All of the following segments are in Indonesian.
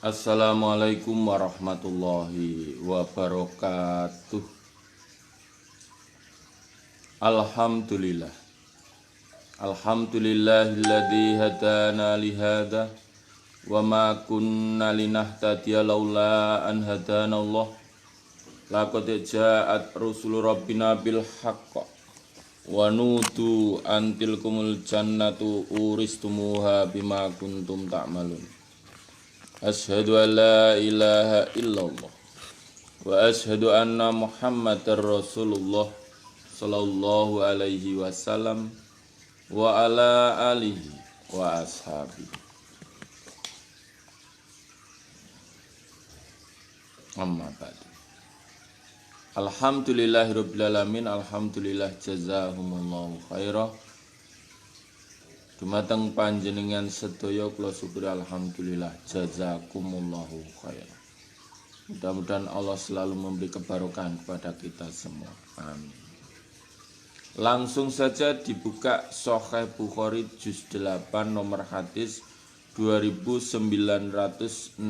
Assalamualaikum warahmatullahi wabarakatuh. Alhamdulillah. Alhamdulillahilladzi hadana lihada wa ma kunna linahtadiya laula an hadanallah. Laqad ja'at rusulu rabbina bil haqq wa nutu antilkumul jannatu uristumuha bima kuntum ta'malun. Asyhadu an la ilaha illallah wa asyhadu anna Muhammadar Rasulullah sallallahu alaihi wasallam wa ala alihi wa ashabihi. Amma ba'du. Alhamdulillahirabbil alamin, alhamdulillah jazakumullahu khairah. Dumateng panjenengan sedaya kula syukur alhamdulillah jazakumullahu khairan. Mudah-mudahan Allah selalu memberi kebarokahan kepada kita semua. Amin. Langsung saja dibuka Sahih Bukhari juz 8 nomor hadis 2964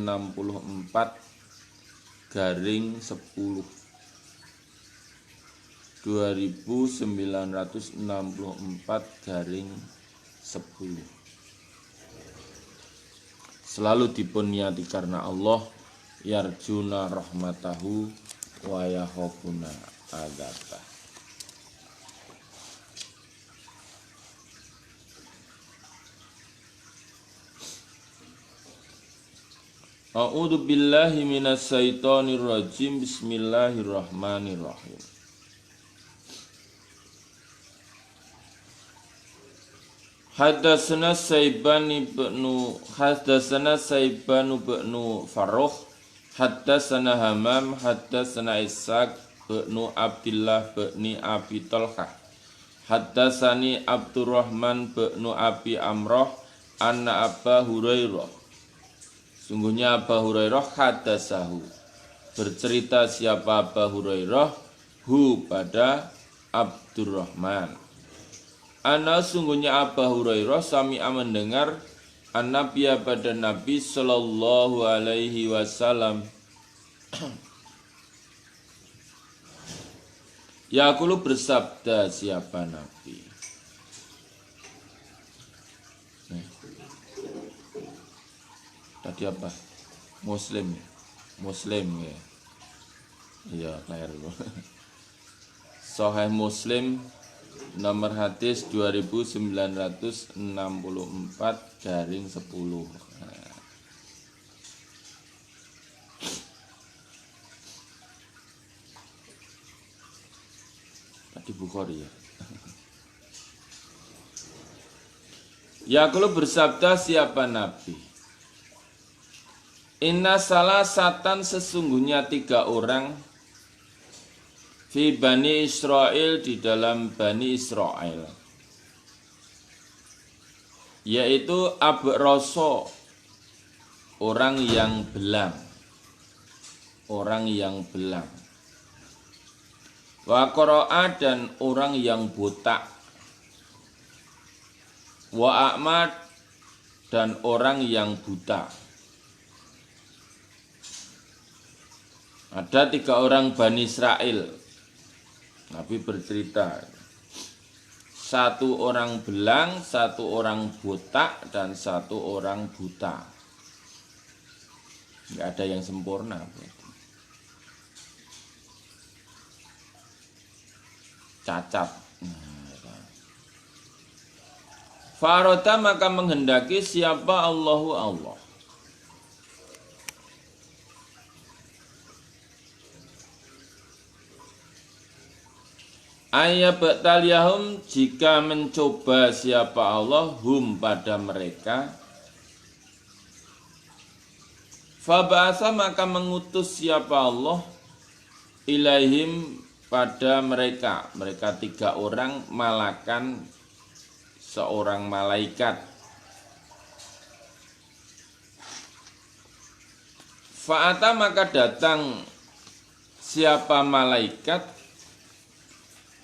garing 10. 2964 garing 10. Selalu dipuniati karena Allah, yarjuna rahmatahu wa yakhafuna adzabah. A'udzu billahi minasy syaithanir rajim. Bismillahirrahmanirrahim. Hadatsana Saiban ibnu Farrukh, hadatsana Hamam, hadatsana Ishaq ibnu Abdullah ibni Abi Talhah, hadatsani Abdurrahman ibnu Abi Amrah anna Aba Hurairah. Sungguhnya Aba Hurairah hadatsahu, bercerita siapa Aba Hurairah hu pada Abdurrahman. Ana sungguhnya Aba Hurairah sami'a mendengar an-Nabiya pada Nabi sallallahu alaihi wasallam yaqulu bersabda siapa Nabi. Tadi apa? Muslim ya. Iya, keliru. Sahih Muslim nomor hadis 2964 garing 10. Tadi Bukhari ya. Ya kalau bersabda siapa Nabi? Inna salasatan sesungguhnya 3 orang fi Bani Israel di dalam Bani Israel, yaitu Abroso, orang yang belang, wa Qoro'a dan orang yang botak, wa A'mad dan orang yang buta. Ada 3 orang Bani Israel. Nabi bercerita, 1 orang belang, 1 orang botak, dan 1 orang buta. Tidak ada yang sempurna. Cacat. Farota maka menghendaki siapa Allahu Allah. Ayabtaliyahum jika mencoba siapa Allah hum pada mereka. Faba'asa maka mengutus siapa Allah ilaihim pada mereka. Mereka 3 orang malakan seorang malaikat. Fa'ata maka datang siapa malaikat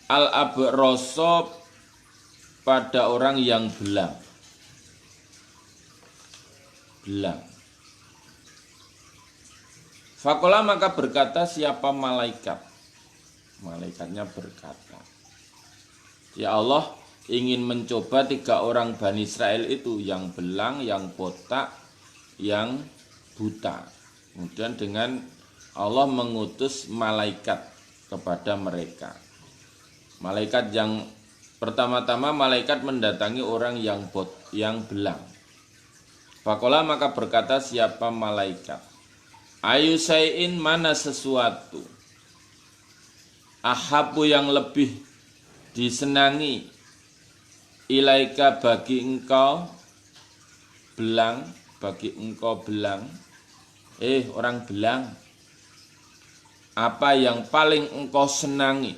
al-abroso pada orang yang belang. Fakola maka berkata siapa malaikat. Malaikatnya berkata, ya Allah ingin mencoba 3 orang Bani Israel itu, yang belang, yang botak, yang buta. Kemudian dengan Allah mengutus malaikat kepada mereka. Malaikat yang pertama-tama malaikat mendatangi orang yang belang. Fakola maka berkata siapa malaikat, ayu sayin mana sesuatu, ahabu yang lebih disenangi, ilaika bagi engkau belang, orang belang, apa yang paling engkau senangi?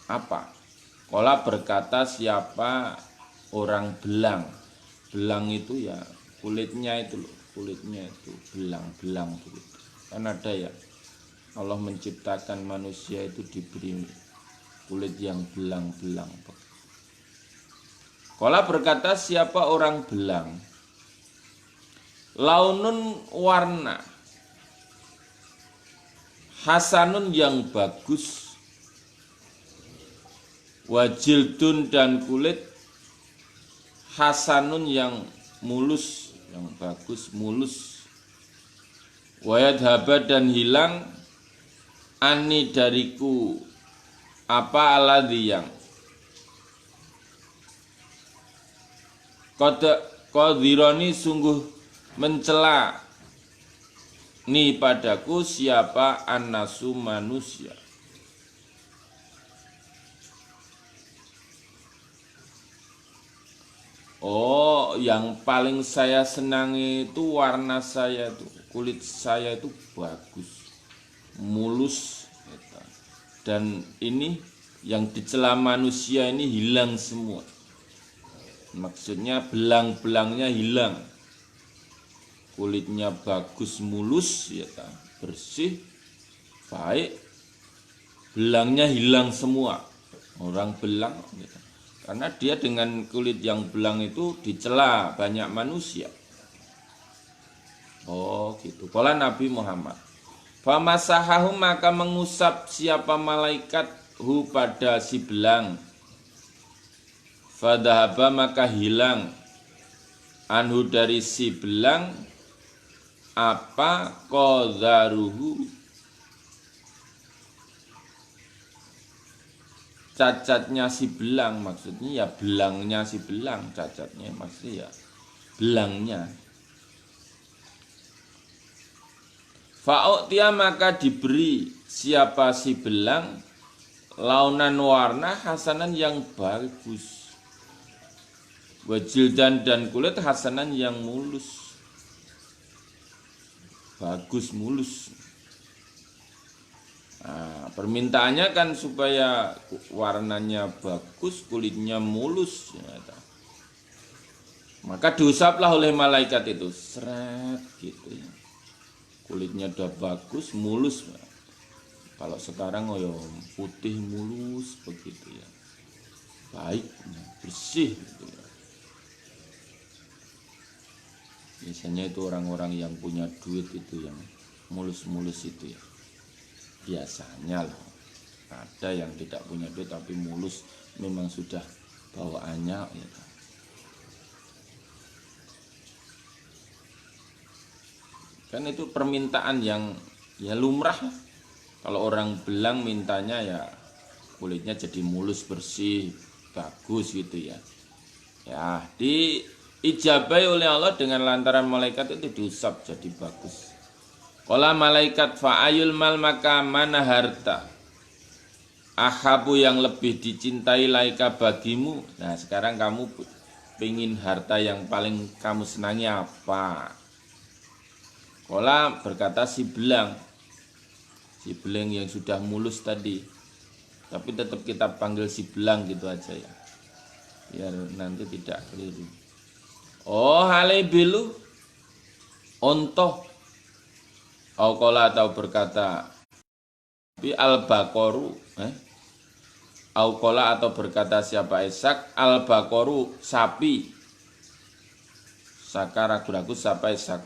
Apa? Kola berkata siapa orang belang. Belang itu ya kulitnya itu loh, kulitnya itu belang begitu. Kan ada ya, Allah menciptakan manusia itu diberi kulit yang belang-belang. Kola berkata siapa orang belang, launun warna, hasanun yang bagus, wajildun dan kulit, hasanun yang mulus, yang bagus, mulus, wayadhaba dan hilang, ani dariku apa aladhi yang qadironi sungguh mencela ni padaku siapa annasu manusia. Oh, yang paling saya senangi itu warna saya itu, kulit saya itu bagus, mulus, dan ini yang dicela manusia ini hilang semua. Maksudnya belang-belangnya hilang, kulitnya bagus, mulus, ya, bersih, baik, belangnya hilang semua. Orang belang, ya, karena dia dengan kulit yang belang itu dicela banyak manusia. Oh gitu. Kala Nabi Muhammad, famasahahu maka mengusap siapa malaikat hu pada si belang, fadhaba maka hilang anhu dari si belang apa qadharuhu cacatnya si belang, maksudnya ya belangnya si belang, cacatnya maksudnya ya belangnya. Fa'u'tiya maka diberi siapa si belang launan warna hasanan yang bagus, wajildan dan kulit hasanan yang mulus, bagus, mulus. Nah, permintaannya kan supaya warnanya bagus, kulitnya mulus, ya. Maka diusaplah oleh malaikat itu, seret gitu ya. Kulitnya udah bagus, mulus. Kalau sekarang putih mulus begitu ya, baik, bersih gitu ya. Biasanya itu orang-orang yang punya duit itu yang mulus-mulus itu ya. Biasanya loh, ada yang tidak punya duit tapi mulus, memang sudah bawaannya ya. Kan itu permintaan yang ya lumrah. Kalau orang belang mintanya ya kulitnya jadi mulus, bersih, bagus gitu ya. Ya, diijabai oleh Allah dengan lantaran malaikat itu diusap jadi bagus. Qala malaikat fa'ayul mal maka mana harta ahabu yang lebih dicintai laika bagimu. Nah sekarang kamu pengen harta yang paling kamu senangi apa? Qala berkata si belang yang sudah mulus tadi, tapi tetap kita panggil si belang gitu aja ya, biar nanti tidak keliru. Oh halebilu ontoh. Aukola atau berkata bi al-baqaru Aukola atau berkata siapa Ishak al-baqaru sapi. Saka ragu-ragu siapa Ishak.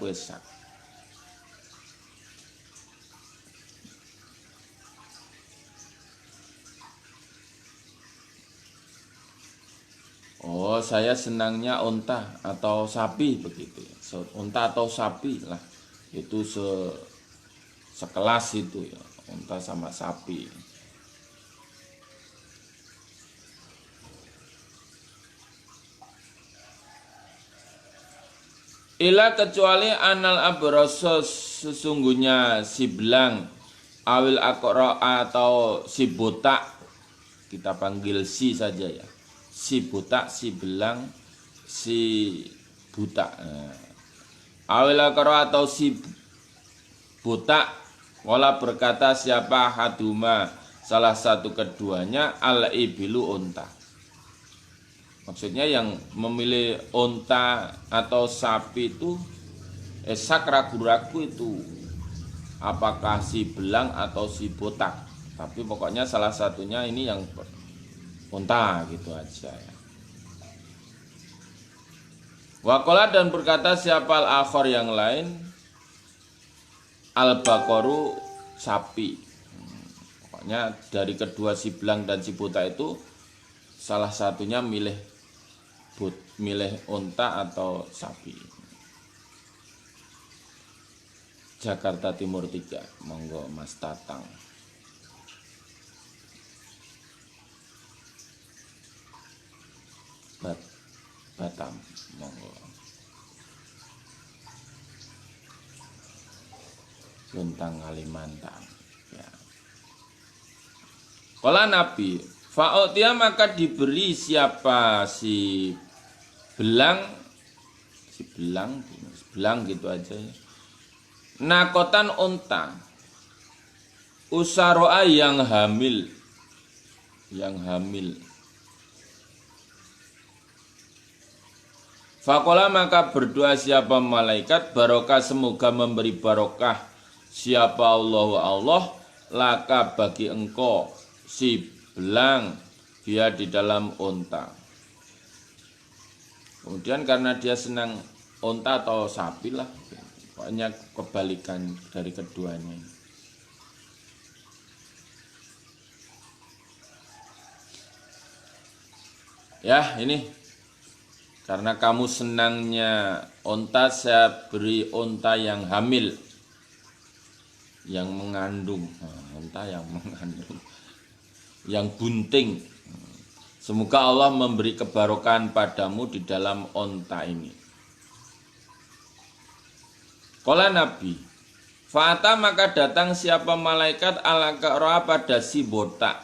Oh, saya senangnya unta atau sapi begitu ya. Unta atau sapi lah. Itu sekelas itu ya, unta sama sapi. Ila kecuali anal abrosos sesungguhnya si belang awil akora atau si botak, kita panggil si saja ya, si botak, si belang, si buta. Awil akora atau si botak, wala berkata siapa haduma salah satu keduanya al ibilu unta. Maksudnya yang memilih unta atau sapi itu sak ragu-ragu itu apakah si belang atau si botak. Tapi pokoknya salah satunya ini yang unta gitu aja ya. Wakola dan berkata siapa al-akhor yang lain al-bakoru sapi. Pokoknya dari kedua si belang dan si botak itu salah satunya milih unta atau sapi. Jakarta Timur 3, monggo Mas Tatang. Batam, monggo. Luntang Kalimantan ya. Kala Nabi fa'utia maka diberi siapa si belang gitu aja ya. Nakotan unta usaroa yang hamil Fakola maka berdoa siapa malaikat barokah semoga memberi barokah siapa Allah laka bagi engkau si belang dia di dalam unta. Kemudian karena dia senang unta atau sapi lah, pokoknya kebalikan dari keduanya. Ya ini karena kamu senangnya unta, saya beri unta yang hamil, yang mengandung, unta yang mengandung, yang bunting. Semoga Allah memberi kebarokan padamu di dalam unta ini. Kala Nabi, fa'ata maka datang siapa malaikat ala ka'ro'a pada si botak.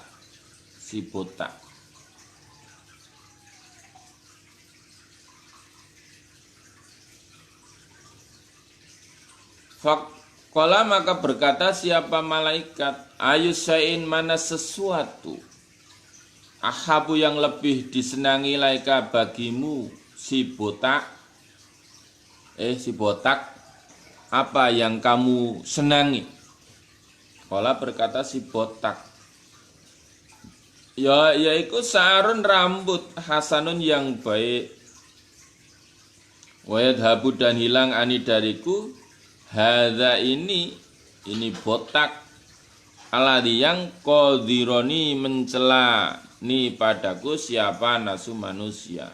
Faqala maka berkata siapa malaikat, ayu syai'in mana sesuatu ahabu yang lebih disenangi laika bagimu si botak apa yang kamu senangi? Kala berkata si botak, yaiku sarun rambut hasanun yang baik, wayadhabu dan hilang ani dariku hadza ini botak alladhi yang qadironi mencela ni padaku siapa nasu manusia.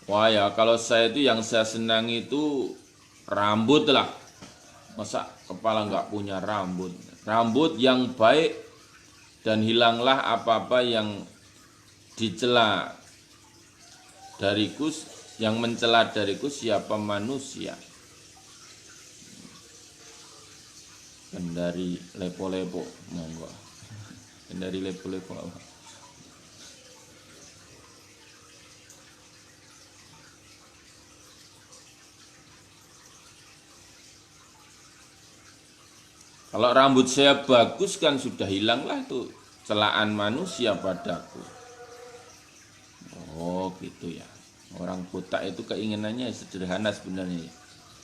Wah ya kalau saya itu yang saya senangi itu rambut lah. Masa kepala nggak punya rambut? Rambut yang baik dan hilanglah apa-apa yang dicela dariku, yang mencela dariku siapa manusia. Dan dari lepo-lepo monggo. Dari lepo-lepo apa? Kalau rambut saya bagus kan sudah hilanglah itu celaan manusia padaku. Oh gitu ya. Orang botak itu keinginannya sederhana sebenarnya.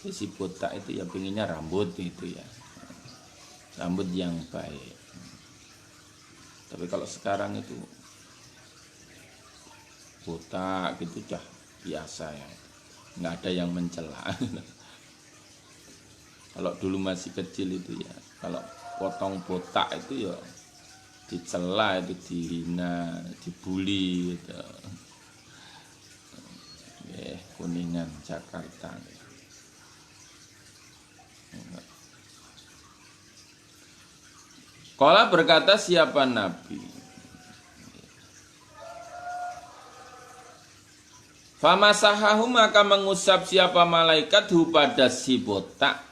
Si botak itu ya pengennya rambut itu ya. Rambut yang baik. Tapi kalau sekarang itu botak gitu dah biasa ya, nggak ada yang mencela. Kalau dulu masih kecil itu ya, kalau potong botak itu ya dicela, itu dihina, dibully gitu. Kuningan Jakarta. Qala berkata siapa Nabi? Famasahahu maka mengusap siapa malaikat hu pada si botak.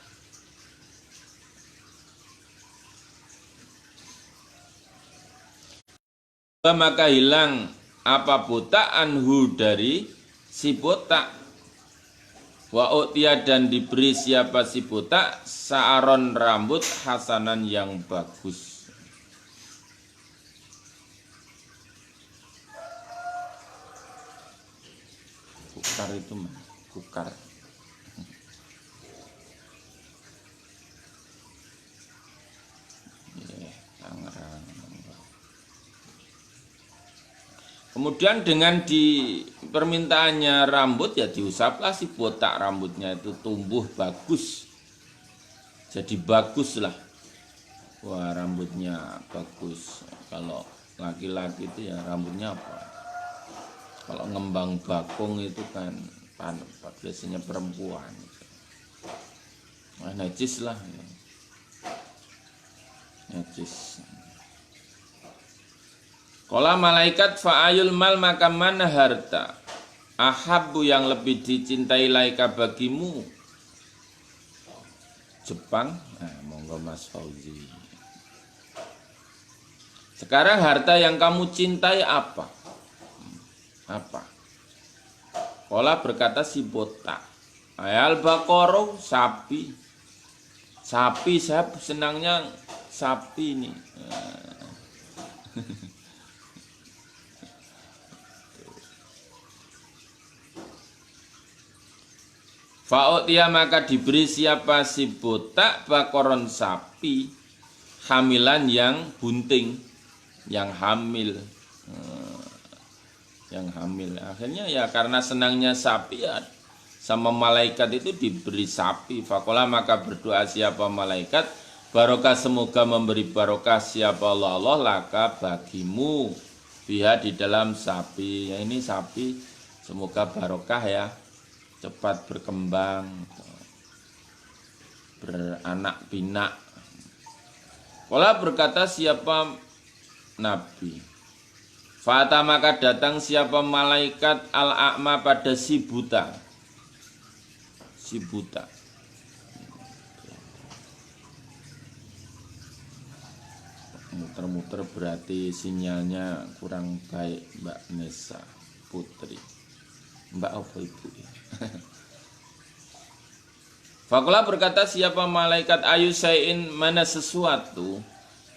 Maka hilang apa botak anhu dari si botak. Wa utia dan diberi siapa si botak sa'aron rambut hasanan yang bagus. Kukar itu mah, kukar. Kemudian dengan di permintaannya rambut ya diusaplah si botak rambutnya itu tumbuh bagus. Jadi bagus lah. Wah rambutnya bagus. Kalau laki-laki itu ya rambutnya apa? Kalau ngembang bakung itu kan biasanya perempuan. Nah, najis lah. Najis. Kala malaikat fa'ayul mal maka mana harta ahabbu yang lebih dicintai laika bagimu. Jepang, monggo Mas Fauzi. Sekarang harta yang kamu cintai apa? Apa? Kala berkata si botak. Ayal bakoro sapi. Sapi saya senangnya sapi nih. Fa'utia maka diberi siapa si botak bakoron sapi hamilan yang bunting, yang hamil, akhirnya ya karena senangnya sapi ya sama malaikat itu diberi sapi. Fakola maka berdoa siapa malaikat barokah semoga memberi barokah siapa Allah laka bagimu biha di dalam sapi. Ya ini sapi semoga barokah ya, cepat berkembang, beranak pinak. Kala berkata siapa Nabi, Fata maka datang siapa malaikat al-a'ma pada si buta. Si buta. Muter-muter berarti sinyalnya kurang baik Mbak Nesa Putri. Mbak apa ibu ya? Fakulah berkata siapa malaikat ayu sayin mana sesuatu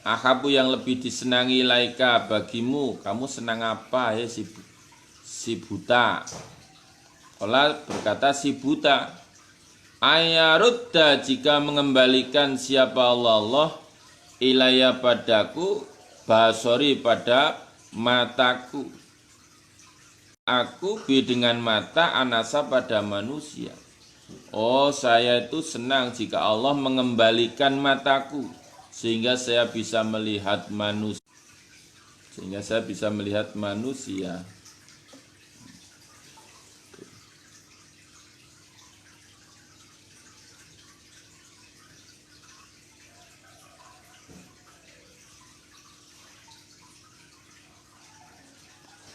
ahabu yang lebih disenangi laika bagimu, kamu senang apa ya si buta. Fakulah berkata si buta ayarudda jika mengembalikan siapa Allah ilaya padaku basori pada mataku. Aku dengan mata anasa pada manusia. Oh saya itu senang jika Allah mengembalikan mataku sehingga saya bisa melihat manusia.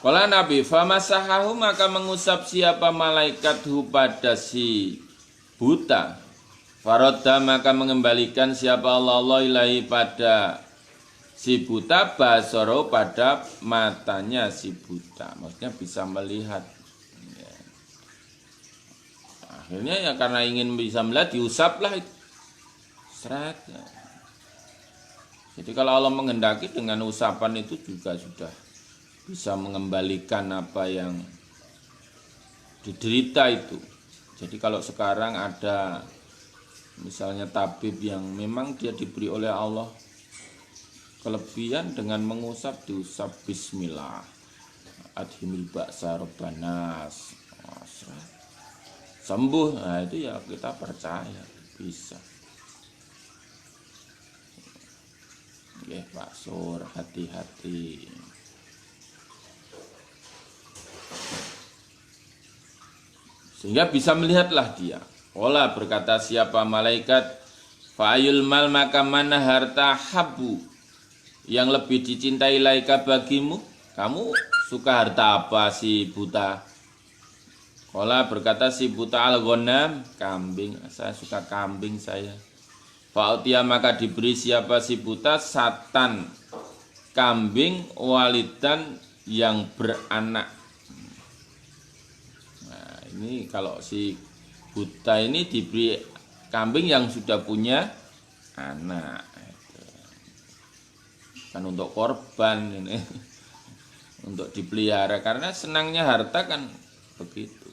Kala Nabi famasahahu maka mengusap siapa malaikat hu pada si buta. Farodda maka mengembalikan siapa Allah ilahi pada si buta basoro pada matanya si buta. Maksudnya bisa melihat. Akhirnya ya karena ingin bisa melihat diusaplah itu. Seret. Jadi kalau Allah menghendaki dengan usapan itu juga sudah bisa mengembalikan apa yang diderita itu. Jadi kalau sekarang ada misalnya tabib yang memang dia diberi oleh Allah kelebihan dengan mengusap, diusap bismillah adhimil ba'sa rabbanas sembuh, nah itu ya kita percaya bisa. Nggih Pak Sur, hati-hati. Sehingga bisa melihatlah dia. Qala berkata siapa malaikat, fa'ayul mal maka mana harta habu yang lebih dicintai laika bagimu? Kamu suka harta apa si buta? Qala berkata si buta al-ghanam, kambing. Saya suka kambing saya. Fa'utia maka diberi siapa si buta satan kambing walidan yang beranak. Nah, ini kalau si buta ini diberi kambing yang sudah punya anak. Kan untuk korban ini. Untuk dipelihara karena senangnya harta kan begitu.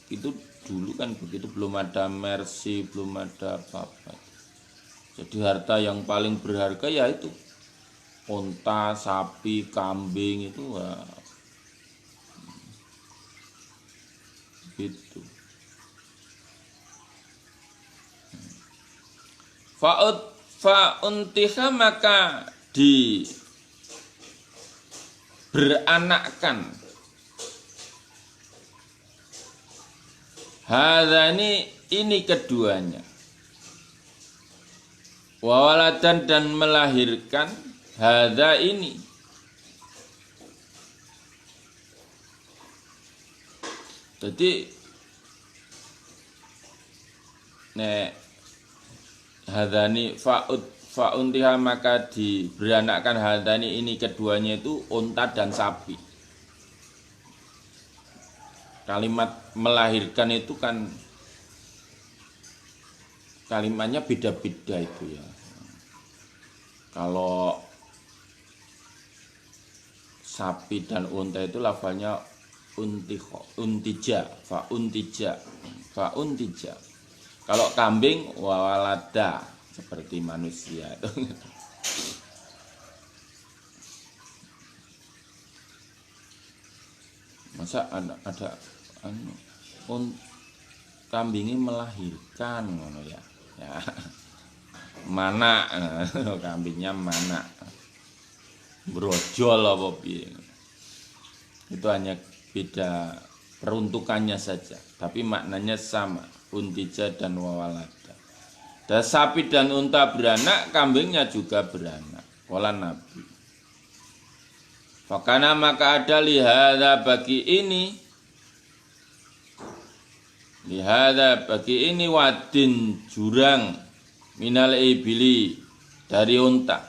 Itu dulu kan begitu, belum ada Mercy, belum ada apa-apa. Jadi harta yang paling berharga ya itu unta, sapi, kambing itu gitu. Fa'untiha maka beranakkan. Hadza ini keduanya. Wawaladan dan melahirkan. Hadza ini. Jadi hadani fa'untiha maka diberanakkan hadani ini keduanya itu unta dan sapi. Kalimat melahirkan itu kan kalimatnya beda-beda itu ya. Kalau sapi dan unta itu lafalnya untija. Kalau kambing walada seperti manusia itu. Masa ada kambingnya melahirkan ngono ya. Ya. Mana kambingnya mana? Brojol apa piye. Itu hanya beda peruntukannya saja, tapi maknanya sama, untija dan wawalada. Dan sapi dan unta beranak, kambingnya juga beranak. Qala Nabi. Fakana maka ada lihada bagi ini wadin jurang minal ibili dari unta.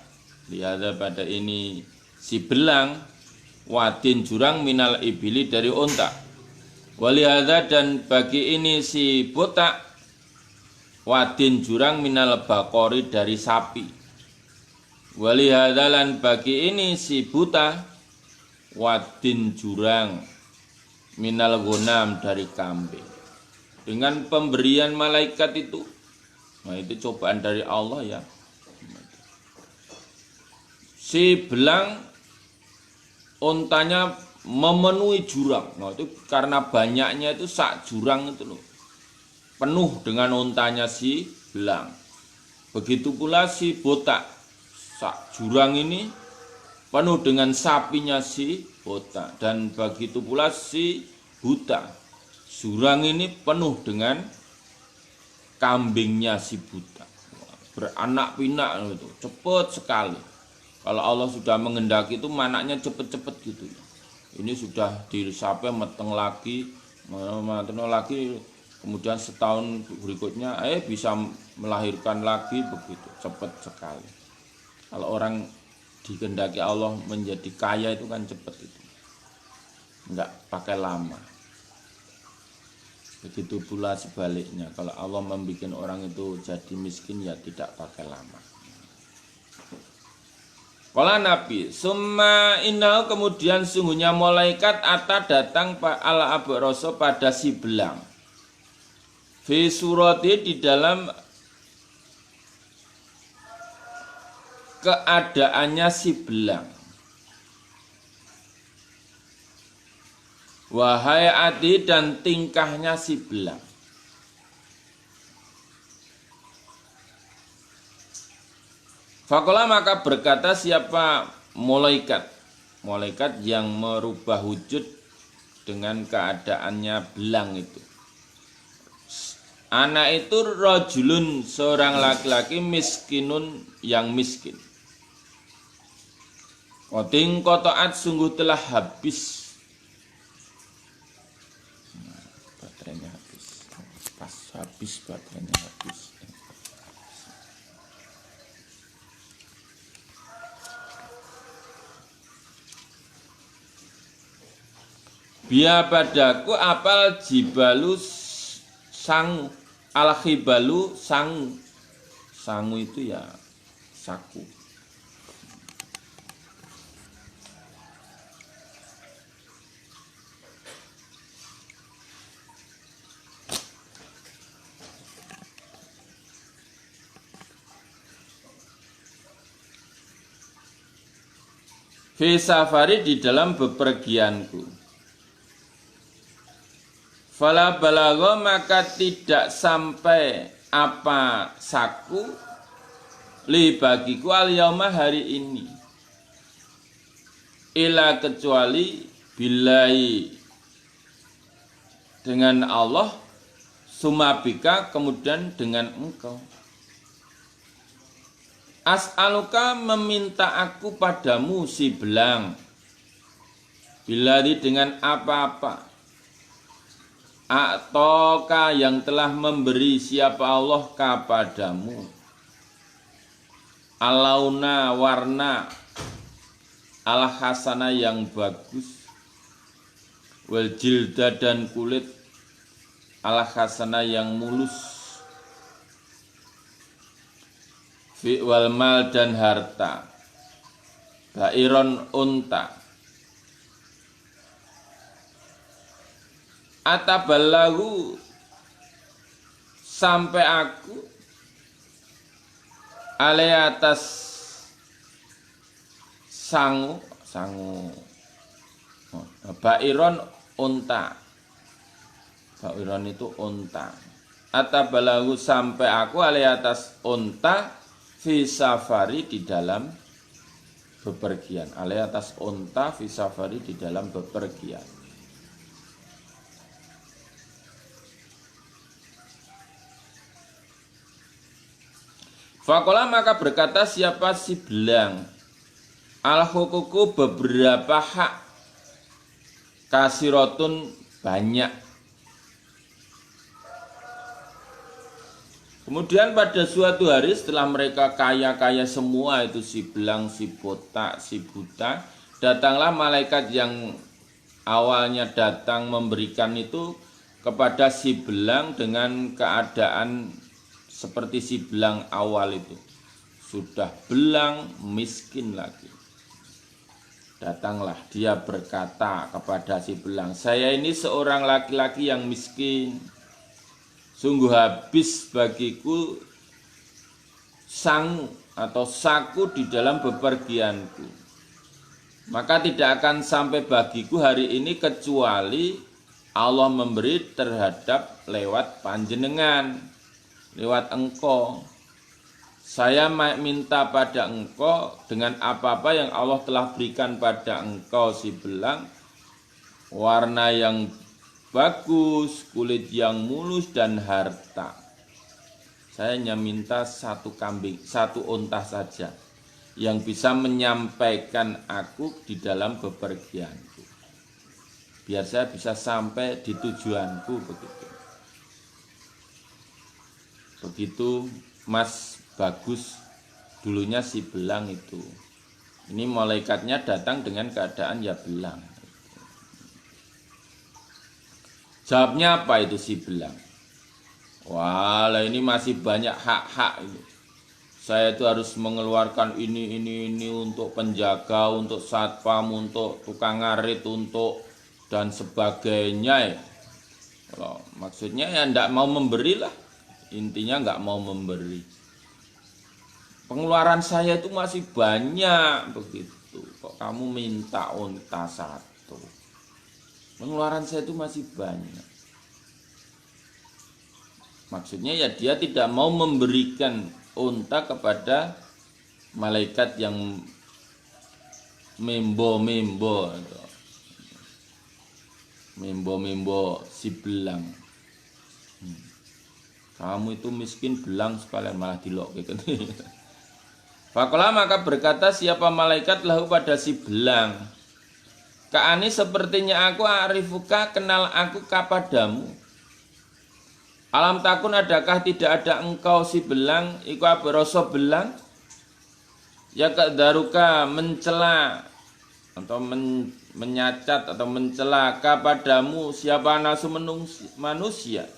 Lihada pada ini si belang wadin jurang minal ibili dari unta. Walihada dan bagi ini si botak wadin jurang minal bakori dari sapi. Walihada lan bagi ini si buta wadin jurang minal ghanam dari kambing. Dengan pemberian malaikat itu, nah itu cobaan dari Allah ya. Si belang untanya memenuhi jurang. Nah itu karena banyaknya itu sak jurang itu loh. Penuh dengan untanya si belang. Begitu pula si botak. Sak jurang ini penuh dengan sapinya si botak. Dan begitu pula si buta. Jurang ini penuh dengan kambingnya si buta. Beranak pinak itu, cepat sekali. Kalau Allah sudah menghendaki itu manaknya cepet-cepet gitu. Ini sudah disapai meteng lagi, kemudian setahun berikutnya bisa melahirkan lagi begitu, cepat sekali. Kalau orang dikehendaki Allah menjadi kaya itu kan cepat itu. Enggak pakai lama. Begitu pula sebaliknya, kalau Allah membuat orang itu jadi miskin ya tidak pakai lama. Kala Nabi, summa innal kemudian sungguhnya malaikat ata datang ala abraso pada si belang. Fi surati di dalam keadaannya si belang. Wahai adi dan tingkahnya si belang. Fakola maka berkata siapa malaikat yang merubah wujud dengan keadaannya belang itu. Anak itu rajulun, seorang laki-laki miskinun yang miskin. Koding kotoat sungguh telah habis. Baterainya habis. Pas habis baterainya habis. Biya padaku apal jibalu sangu, al-khibalu sangu. Sangu itu ya saku. Fi safari di dalam bepergianku. Fala balagha maka tidak sampai apa saku li bagiku al yauma hari ini. Ila kecuali billahi dengan Allah, sumabika kemudian dengan engkau. As'aluka meminta aku padamu si belang. Billahi dengan apa-apa. A'toka yang telah memberi siapa Allah kepadamu. Alauna warna al-hasana yang bagus. Wal jilda dan kulit al-hasana yang mulus. Fi wal mal dan harta. Bairon unta. Ataballahu sampai aku ale atas sangu bairon unta. Bairon itu unta. Ataballahu sampai aku ale atas unta fi safari di dalam bepergian. Ale atas unta fi safari di dalam bepergian. Fakola maka berkata siapa si belang, al-hukuku beberapa hak, kasirotun banyak. Kemudian pada suatu hari setelah mereka kaya-kaya semua itu si belang, si botak, si buta, datanglah malaikat yang awalnya datang memberikan itu kepada si belang dengan keadaan seperti si belang awal itu. Sudah belang miskin lagi. Datanglah dia berkata kepada si belang, saya ini seorang laki-laki yang miskin. Sungguh habis bagiku sangu atau saku di dalam bepergianku. Maka tidak akan sampai bagiku hari ini kecuali Allah memberi terhadap lewat panjenengan, lewat engkau. Saya minta pada engkau dengan apa-apa yang Allah telah berikan pada engkau si belang, warna yang bagus, kulit yang mulus dan harta. Saya hanya minta satu kambing, satu unta saja yang bisa menyampaikan aku di dalam bepergianku. Biar saya bisa sampai di tujuanku begitu. Begitu Mas Bagus dulunya si belang itu. Ini malaikatnya datang dengan keadaan ya belang. Jawabnya apa itu si belang? Wah, ini masih banyak hak-hak ini. Saya itu harus mengeluarkan ini untuk penjaga, untuk satpam, untuk tukang ngarit, untuk dan sebagainya ya. Kalau maksudnya ya enggak mau memberilah. Intinya enggak mau memberi. Pengeluaran saya itu masih banyak begitu. Kok kamu minta unta satu? Pengeluaran saya itu masih banyak. Maksudnya ya dia tidak mau memberikan unta kepada malaikat yang membo si belang. Kamu itu miskin belang sekalian malah dilok gitu. Faqala maka berkata siapa malaikat lahu pada si belang, Ka'ani sepertinya aku arifuka kenal aku kapadamu. Alam takun adakah tidak ada engkau si belang iku aberoso belang ya kadaruka mencela atau menyacat atau mencela kapadamu siapa nasu manusia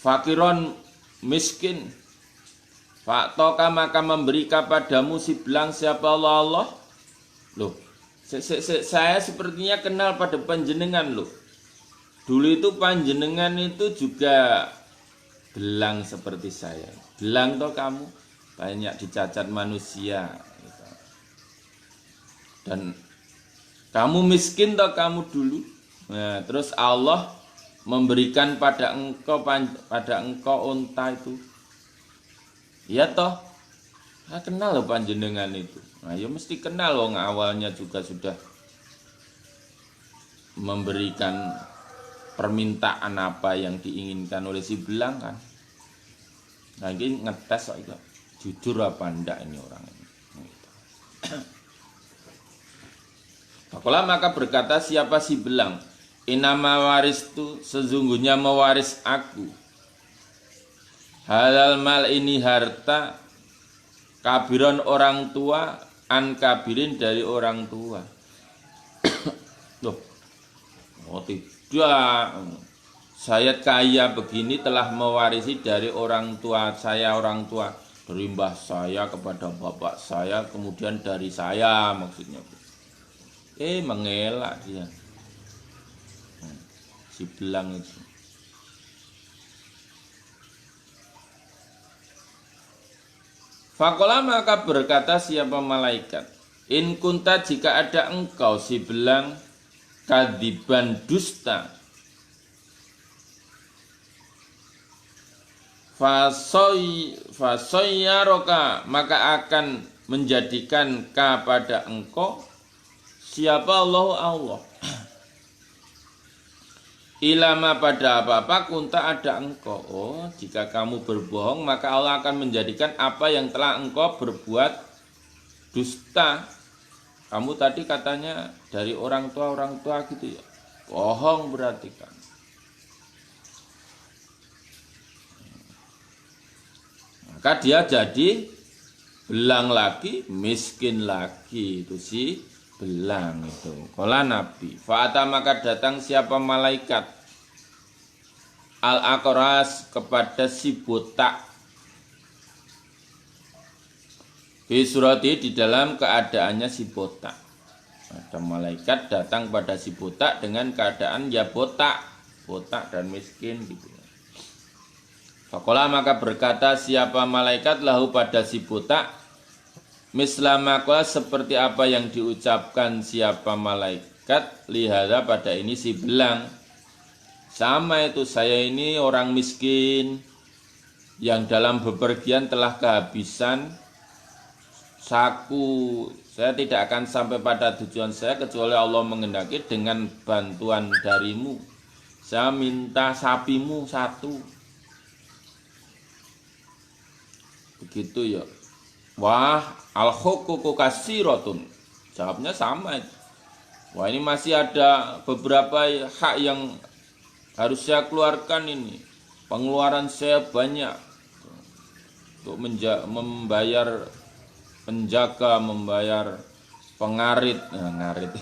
fakiron miskin faktoka maka memberi kapadamu si belang siapa Allah. Loh, saya sepertinya kenal pada panjenengan loh. Dulu itu panjenengan itu juga belang seperti saya. Belang toh kamu banyak dicacat manusia gitu. Dan kamu miskin toh kamu dulu. Nah, terus Allah memberikan pada engkau unta itu. Ya toh, saya kenal loh panjenengan itu. Nah, ya mesti kenal loh, awalnya juga sudah memberikan permintaan apa yang diinginkan oleh si belang kan. Nah, ini ngetes kok itu jujur apa enggak ini orang ini. Fakola maka berkata siapa si belang, inama waris tu sesungguhnya mewaris aku. Halal mal ini harta kabiron orang tua an kabirin dari orang tua. Loh, oh tidak, saya kaya begini telah mewarisi dari orang tua saya, orang tua dari mbah saya kepada bapak saya, kemudian dari saya maksudnya. Mengelak dia si belang itu. Fakola maka berkata siapa malaikat, in kunta jika ada engkau si belang kadiban dusta, fasoyaroka maka akan menjadikan kepada engkau siapa Allah. Ilama pada apa-apa kunta ada engkau. Oh, jika kamu berbohong maka Allah akan menjadikan apa yang telah engkau berbuat dusta. Kamu tadi katanya dari orang tua gitu ya. Bohong berarti kan. Maka dia jadi belang lagi, miskin lagi itu si belang itu. Kala Nabi, fa'ata maka datang siapa malaikat al-aqras kepada si botak. Fi surati di dalam keadaannya si botak. Ada malaikat datang pada si botak dengan keadaan ya botak dan miskin gitu. Faqala maka berkata siapa malaikat lahu pada si botak, mislamaqa seperti apa yang diucapkan siapa malaikat lihada pada ini si belang. Sama itu, saya ini orang miskin yang dalam bepergian telah kehabisan saku. Saya tidak akan sampai pada tujuan saya kecuali Allah menghendaki dengan bantuan darimu. Saya minta sapimu satu. Begitu ya. Wah, al-huququ katsiratun. Jawabnya sama. Wah, ini masih ada beberapa hak yang harus saya keluarkan ini. Pengeluaran saya banyak untuk membayar penjaga, membayar pengarit, ngarit.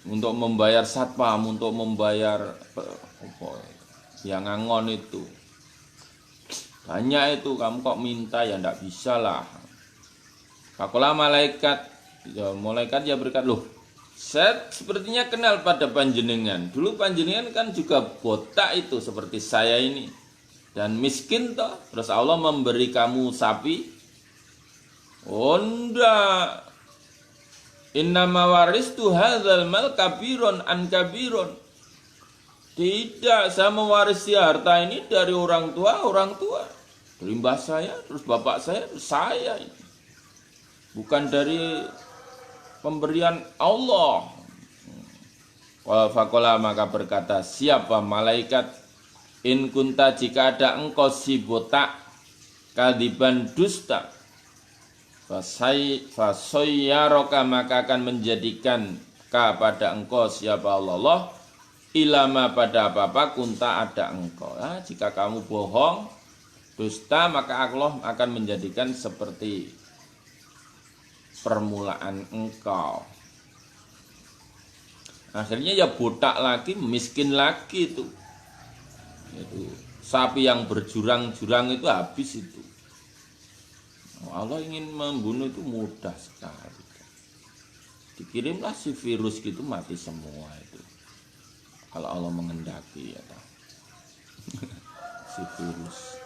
Untuk membayar satpam, untuk membayar yang ngangon itu. Banyak itu, kamu kok minta ya ndak bisa lah. Fakola malaikat ya berkata, loh saya sepertinya kenal pada panjenengan. Dulu panjenengan kan juga botak itu seperti saya ini. Dan miskin toh. Terus Allah memberi kamu sapi. Oh ndak. Innama waristu hadzal mal kabiron an kabiron. Tidak, saya mewarisi harta ini dari orang tua. Dari mbah saya, terus bapak saya. Bukan dari pemberian Allah. Fakola maka berkata, siapa malaikat, in kunta jika ada engkau si botak, kadiban dusta, fasoyyaroka maka akan menjadikan pada engkau siapa Allah, ilama pada apa-apa kunta ada engkau. Nah, jika kamu bohong, dusta, maka Allah akan menjadikan seperti permulaan engkau. Akhirnya ya botak lagi, miskin lagi itu. Sapi yang berjurang-jurang itu habis itu. Allah ingin membunuh itu mudah sekali. Dikirimlah si virus gitu mati semua itu. Kalau Allah mengendaki ya si virus.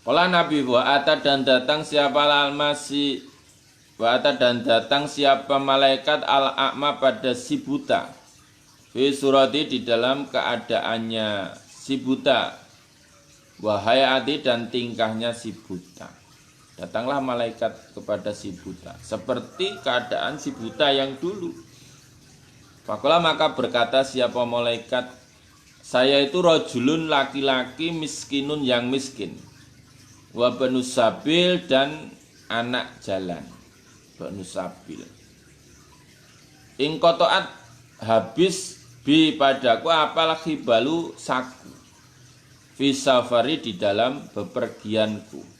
Kala Nabi wa'ata dan datang siapa al-masih wa'ata dan datang siapa malaikat al-a'ma pada si buta. Fi surati di dalam keadaannya si buta. Wahayati dan tingkahnya si buta. Datanglah malaikat kepada si buta seperti keadaan si buta yang dulu. Fakola maka berkata siapa malaikat, saya itu rojulun laki-laki miskinun yang miskin, wa banu sabil dan anak jalan, banu sabil. Ingkotoat habis bi padaku apalagi balu saku, fi safari di dalam bepergianku.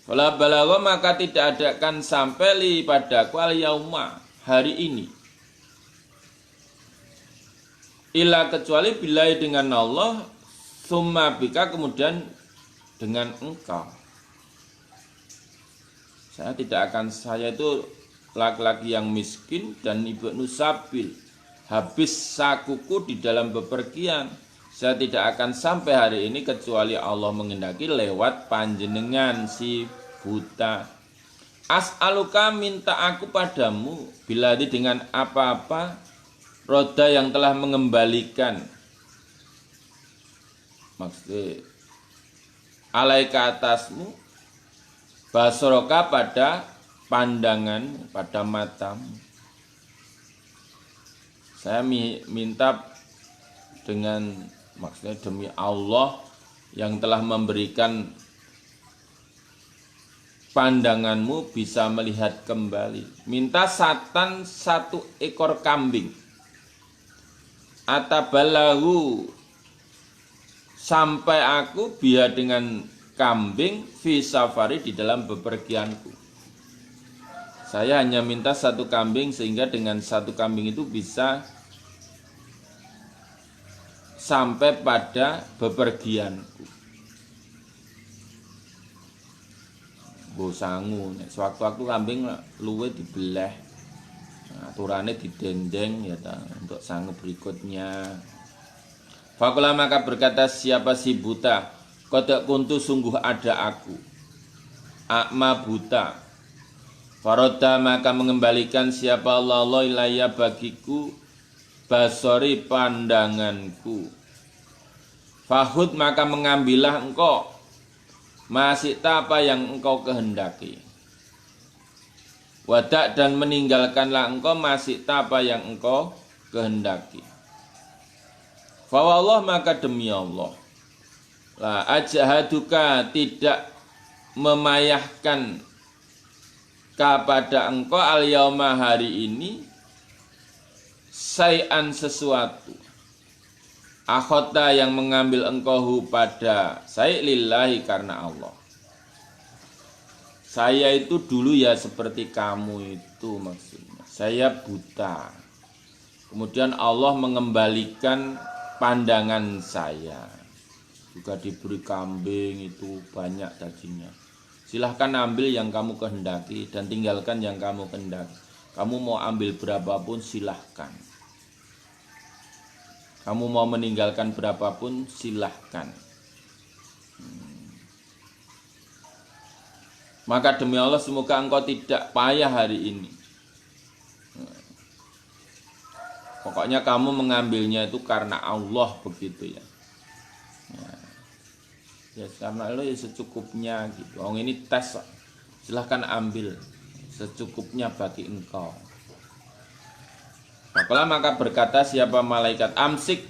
Kalau balago maka tidak adakan sampai li padaku al yauma hari ini. Illa kecuali bilai dengan Allah, summa bika kemudian dengan engkau. Saya itu laki-laki yang miskin dan ibu nusabil. Habis sakuku di dalam bepergian. Saya tidak akan sampai hari ini kecuali Allah mengendaki lewat panjenengan si buta. As'aluka minta aku padamu bila dengan apa-apa roda yang telah mengembalikan. Maksudnya alaika atasmu basroka pada pandangan, pada matamu. Saya minta dengan maksudnya demi Allah yang telah memberikan pandanganmu bisa melihat kembali. Minta satan 1 ekor kambing. Atabalahu sampai aku biar dengan kambing fi safari di dalam bepergianku. Saya hanya minta 1 kambing sehingga dengan 1 kambing itu bisa sampai pada bepergianku. Bosangu, sewaktu-waktu kambing luwe dibelah, aturannya didendeng ya ta, untuk sangu berikutnya. Fakulah maka berkata siapa si buta, kodak kuntu sungguh ada aku, akma buta. Faroda maka mengembalikan siapa Allah ilaya bagiku basori pandanganku. Fahud maka mengambillah engkau masih apa yang engkau kehendaki. Wadak dan meninggalkanlah engkau masih apa yang engkau kehendaki. Fawallah maka demi Allah, la ajahaduka tidak memayahkan kepada engkau al yauma hari ini sayan sesuatu. Akhota yang mengambil engkau pada saya lillahi karena Allah. Saya itu dulu ya seperti kamu itu maksudnya. Saya buta. Kemudian Allah mengembalikan pandangan saya. Juga diberi kambing itu banyak dagingnya. Silahkan ambil yang kamu kehendaki dan tinggalkan yang kamu kehendaki. Kamu mau ambil berapapun silahkan. Kamu mau meninggalkan berapapun silahkan. Maka demi Allah semoga engkau tidak payah hari ini. Pokoknya kamu mengambilnya itu karena Allah begitu ya. Ya karena lo ya secukupnya gitu. Oh ini tes, silahkan ambil secukupnya bagi engkau. Maka berkata siapa malaikat, amsik,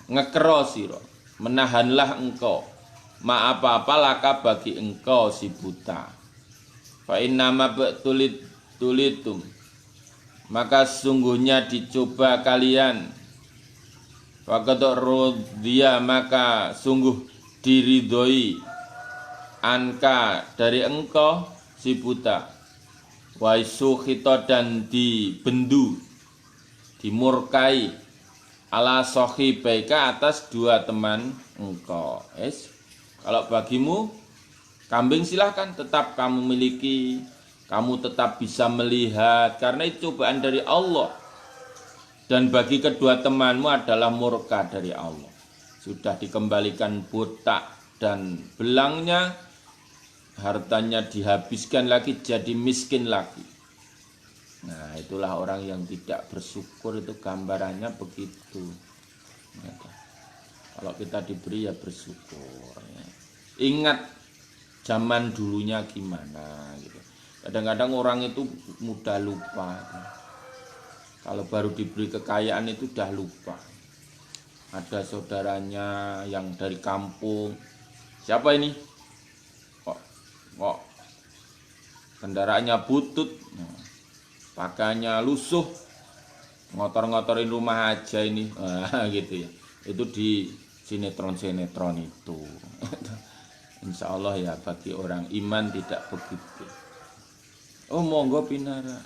ngekero siro, menahanlah engkau, ma apa-apa laka bagi engkau si buta. Fa innama tulitum, maka sungguhnya dicoba kalian. Waqad rudhiya, maka sungguh diridhoi anka dari engkau si buta. Wa sukhita, dan dibendu, dimurkai, ala sahibaika, atas dua teman engkau. Kalau bagimu kambing silahkan tetap kamu miliki, kamu tetap bisa melihat, karena itu cobaan dari Allah. Dan bagi kedua temanmu adalah murka dari Allah. Sudah dikembalikan botak dan belangnya, hartanya dihabiskan lagi, jadi miskin lagi. Nah, itulah orang yang tidak bersyukur, itu gambarannya begitu. Kalau kita diberi ya bersyukur. Ingat zaman dulunya gimana gitu. Kadang-kadang orang itu mudah lupa. Kalau baru diberi kekayaan itu udah lupa. Ada saudaranya yang dari kampung. Siapa ini? Kok kendaraannya butut, pakaiannya lusuh, ngotor-ngotorin rumah aja ini, gitu ya. Itu di sinetron-sinetron itu. Insya Allah ya bagi orang iman tidak begitu. Oh monggo pinara.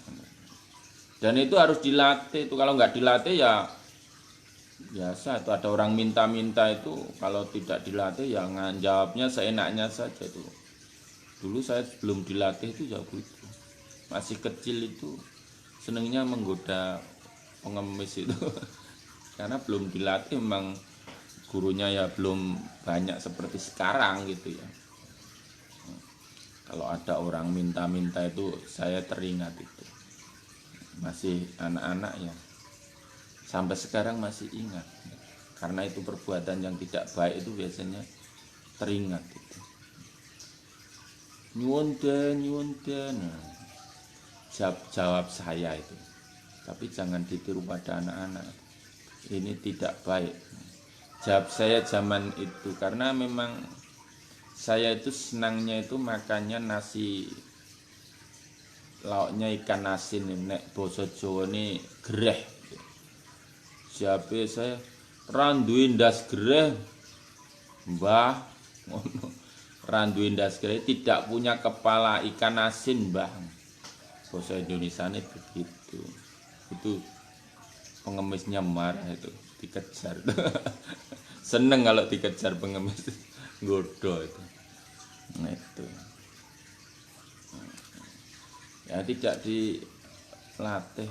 Dan itu harus dilatih. Itu kalau nggak dilatih ya biasa. Itu ada orang minta-minta itu, kalau tidak dilatih ya jawabnya seenaknya saja itu. Dulu saya belum dilatih itu ya begitu. Masih kecil itu senengnya menggoda pengemis itu. Karena belum dilatih, memang gurunya ya belum banyak seperti sekarang gitu ya. Kalau ada orang minta-minta itu saya teringat itu. Masih anak-anak ya. Sampai sekarang masih ingat. Karena itu perbuatan yang tidak baik itu biasanya teringat itu. Nyuwun den. Jawab saya itu. Tapi jangan ditiru pada anak-anak. Ini tidak baik. Jawab saya zaman itu, karena memang saya itu senangnya itu makannya nasi, lauknya ikan asin, nek basa Jawa ini gereh. Siapa saya randuin das gereh, mbah, randuin das gereh, tidak punya kepala ikan asin, mbah. Bahasa Indonesia ini begitu. Itu pengemisnya marah itu, dikejar. Seneng kalau dikejar pengemis, godo itu. Nah itu. Ya tidak dilatih.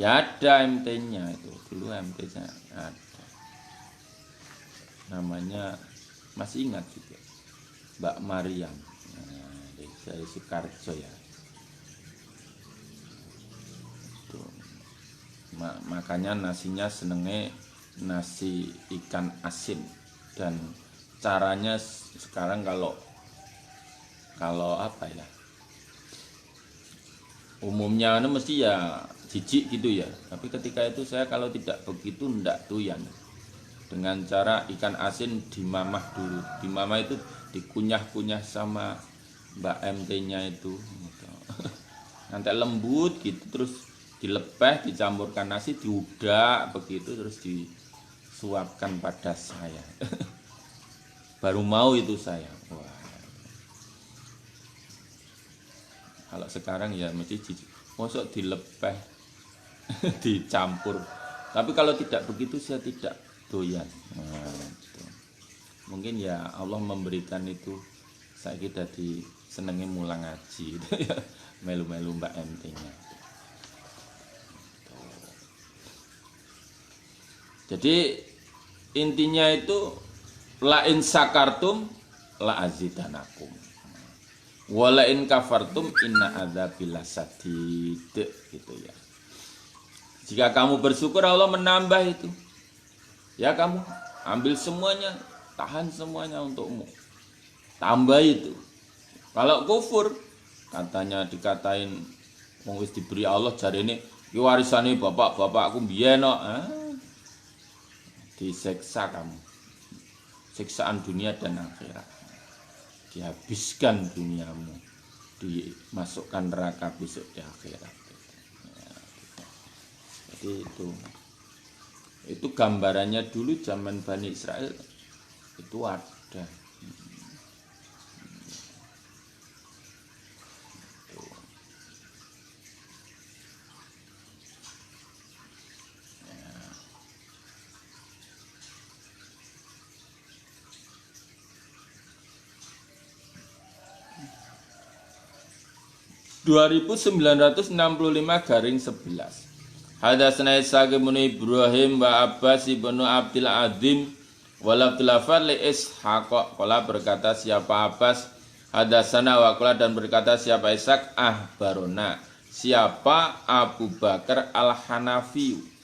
Ya ada MT-nya itu, dulu MT-nya ada. Namanya masih ingat juga, Mbak Mariam, dari Sukarjo ya. Itu. Makanya nasinya senengnya nasi ikan asin, dan caranya sekarang kalau apa ya, umumnya mesti ya jijik gitu ya, tapi ketika itu saya kalau tidak begitu ndak doyan. Dengan cara ikan asin dimamah dulu, dimamah itu dikunyah-kunyah sama Mbak MT-nya itu gitu. Nanti lembut gitu, terus dilepeh, dicampurkan nasi, diudak begitu, terus disuapkan pada saya. Baru mau itu saya. Wah. Kalau sekarang ya mesti mosok dilepeh, dicampur. Tapi kalau tidak begitu saya tidak doyan. Nah, itu. Mungkin ya Allah memberikan itu, saya kita disenengi mulang ngaji gitu ya. Melu-melu Mbak MT-nya. Jadi intinya itu la in sakartum la azidanakum. Wala in kafartum inna adzabil lasadid, gitu ya. Jika kamu bersyukur Allah menambah itu. Ya kamu ambil semuanya, tahan semuanya untukmu. Tambah itu. Kalau kufur, katanya dikatain wong wis diberi Allah jarene iki warisane bapak-bapakku mbiyen kok. Disiksa kamu. Siksaan dunia dan akhirat. Dihabiskan duniamu, dimasukkan neraka besok di akhirat. Jadi itu gambarannya dulu zaman Bani Israel itu ada. (2965/11) Hadatsana Ishaq bin Ibrahim wa Abbas bin Abdul Azim wa Abdul Lafar li Ishaq qala berkata siapa Abbas hadatsana wa qala dan berkata siapa Ishaq ahbarona siapa Abu Bakar Al-Hanafi.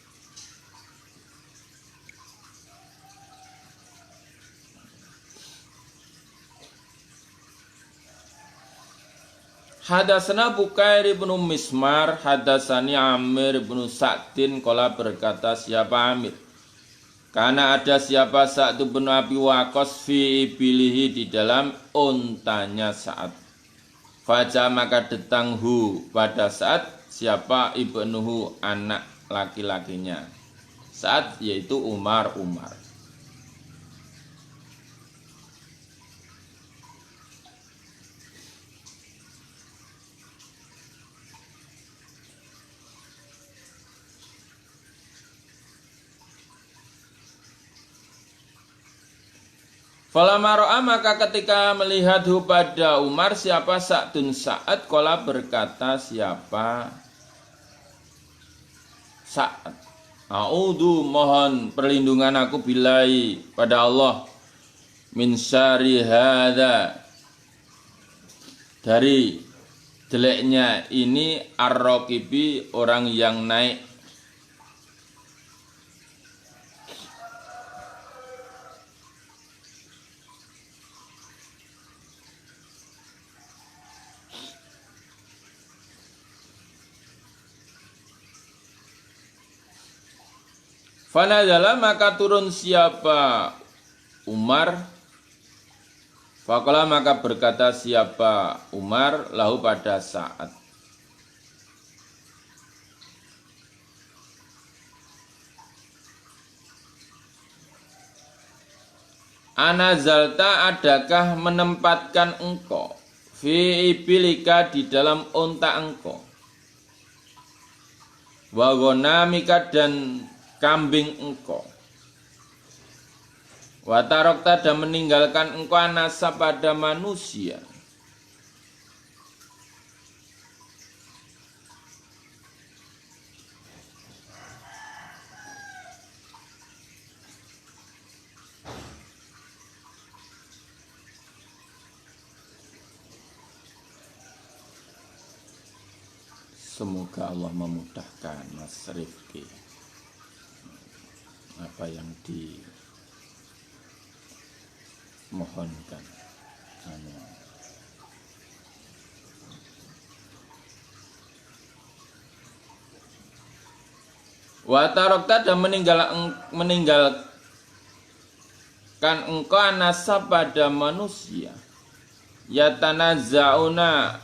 Hadatsana Bukair bin Mismar, hadatsani Amir bin Sa'din qala berkata siapa Amir. Karena ada siapa Sa'd bin Abi Waqqas fi ibilihi di dalam untanya Sa'ad. Faja maka datanghu pada saat siapa ibnuhu anak laki-lakinya. Sa'ad yaitu Umar. Falamma ra'a maka ketika melihathu pada Umar siapa Sa'dun Sa'ad qala berkata siapa Sa'ad a'udzu mohon perlindungan aku billahi pada Allah min syarri hadza dari jeleknya ini ar-raqibi orang yang naik. Fanazala maka turun siapa Umar. Faqala maka berkata siapa Umar lahu pada saat Anazalta adakah menempatkan engkau fi ibilika di dalam unta engkau wa ghanamika dan kambing engkau wa tarokta dan meninggalkan engkau anasa pada manusia semoga Allah memudahkan Mas Rifki apa yang dimohonkan. Amin. Wa tarokta dan meninggalkan engkau anasa pada manusia yatanazzauna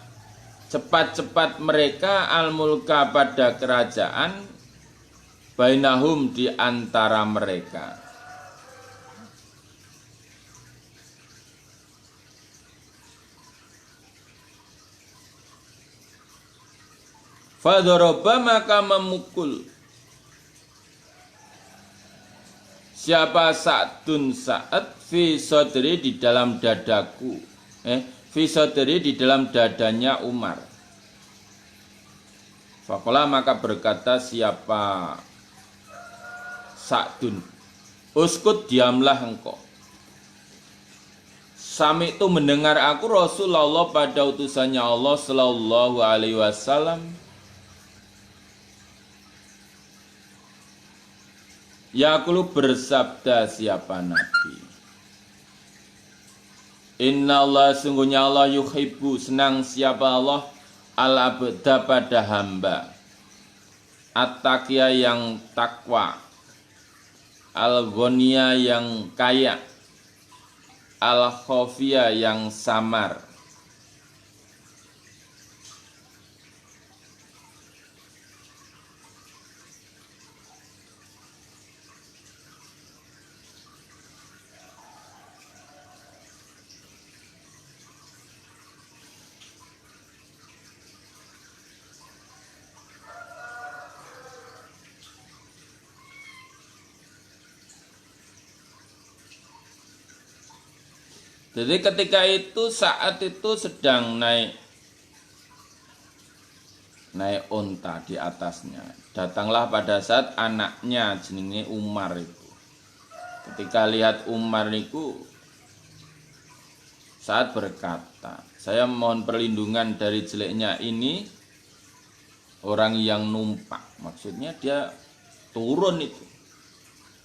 cepat-cepat mereka al-mulka pada kerajaan bainahum di antara mereka. Fadoroba maka memukul siapa Sa'dun Sa'ad fi sodri di dalam dadaku fi sodri di dalam dadanya Umar. Faqala maka berkata siapa Sa'dun uskut diamlah engkau. Sami itu mendengar aku Rasulullah pada utusannya Allah sallallahu alaihi wasallam yaqulu bersabda siapa Nabi Inna Allah sungguhnya Allah yuhibbu senang siapa Allah al-abda pada hamba at-taqiyya yang takwa al-ghaniya yang kaya al-khafiyya yang samar. Jadi ketika itu saat itu sedang naik unta di atasnya. Datanglah pada saat anaknya jenenge Umar itu. Ketika lihat Umar itu saat berkata, saya mohon perlindungan dari jeleknya ini orang yang numpak. Maksudnya dia turun itu.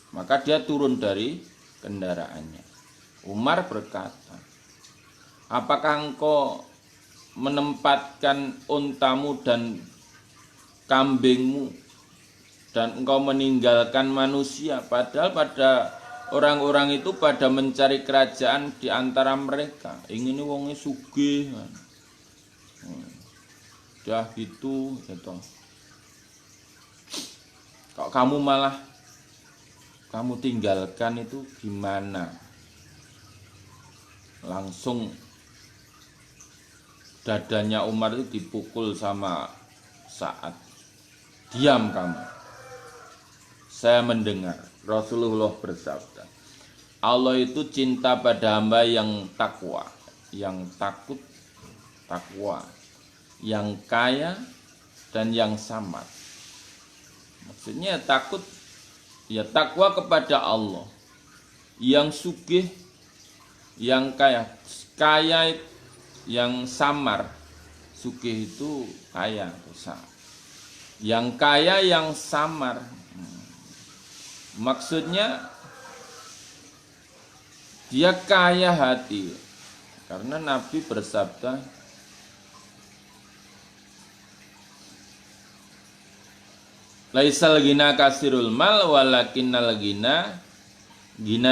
Maka dia turun dari kendaraannya. Umar berkata, apakah engkau menempatkan untamu dan kambingmu dan engkau meninggalkan manusia? Padahal pada orang-orang itu pada mencari kerajaan di antara mereka. Ingin wonge sugih. Dah gitu. Kok kamu malah kamu tinggalkan itu gimana? Langsung dadanya Umar itu dipukul sama Sa'ad. Diam kamu. Saya mendengar Rasulullah bersabda, Allah itu cinta pada hamba yang takwa, yang takwa, yang kaya dan yang samar. Maksudnya takut, ya takwa kepada Allah, yang sugih, yang kaya yang samar. Sugih itu kaya, yang kaya yang samar. Maksudnya dia kaya hati, karena Nabi bersabda, laisal ghina kasirul mal walakinnal ghina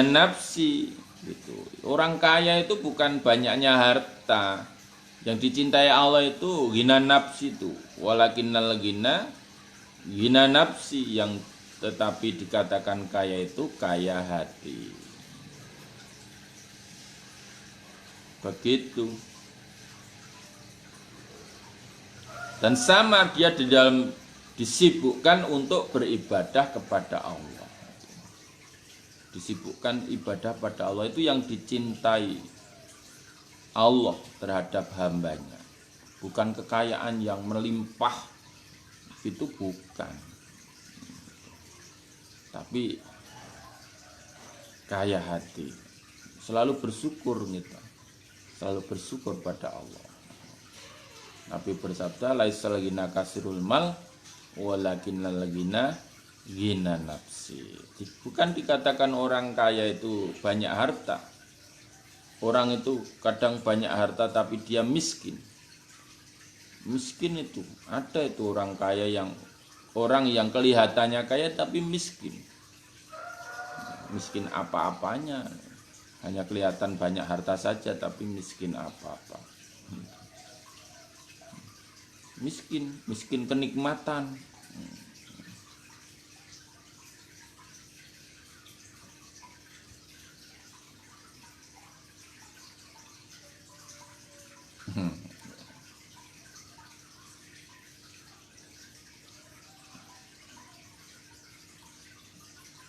nafsi. Gitu. Orang kaya itu bukan banyaknya harta. Yang dicintai Allah itu ghina nafsi itu. Walakinnal ghina nafsi, yang tetapi dikatakan kaya itu kaya hati. Begitu. Dan samar dia di dalam disibukkan untuk beribadah kepada Allah. Disibukkan ibadah pada Allah, itu yang dicintai Allah terhadap hambanya. Bukan kekayaan yang melimpah, itu bukan. Tapi kaya hati, selalu bersyukur kita, selalu bersyukur pada Allah. Nabi bersabda, laisal ghina kasirul mal walakinnal ghina nafsi. Bukan dikatakan orang kaya itu banyak harta. Orang itu kadang banyak harta tapi dia miskin. Miskin itu ada, itu orang kaya orang yang kelihatannya kaya tapi miskin. Miskin apa-apanya. Hanya kelihatan banyak harta saja tapi miskin apa-apa. Miskin kenikmatan.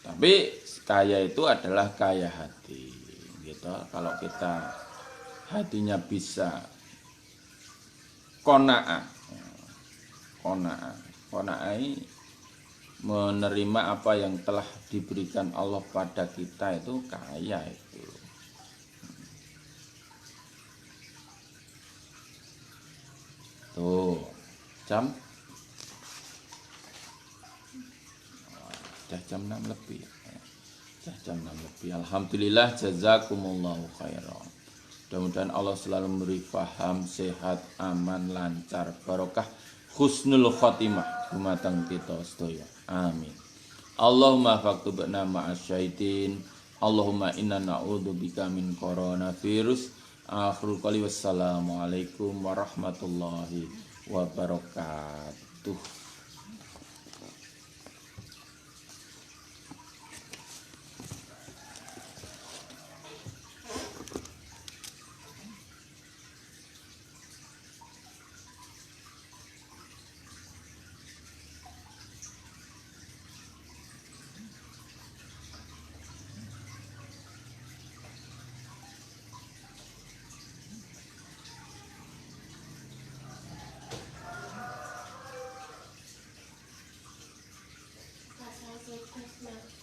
Tapi kaya itu adalah kaya hati, gitu. Kalau kita hatinya bisa qanaah ini menerima apa yang telah diberikan Allah pada kita, itu kaya itu. Tuh, jam 6 lebih. Alhamdulillah, jazakumullahu khairan. Mudah-mudahan Allah selalu memberi faham, sehat, aman, lancar, barokah, husnul khotimah dumateng kita sedaya. Amin. Allahumma faktubna ma'asyaitin. Allahumma inna na'udzubika min coronavirus. Akhirul qali wassalamualaikum warahmatullahi wabarakatuh. Kasih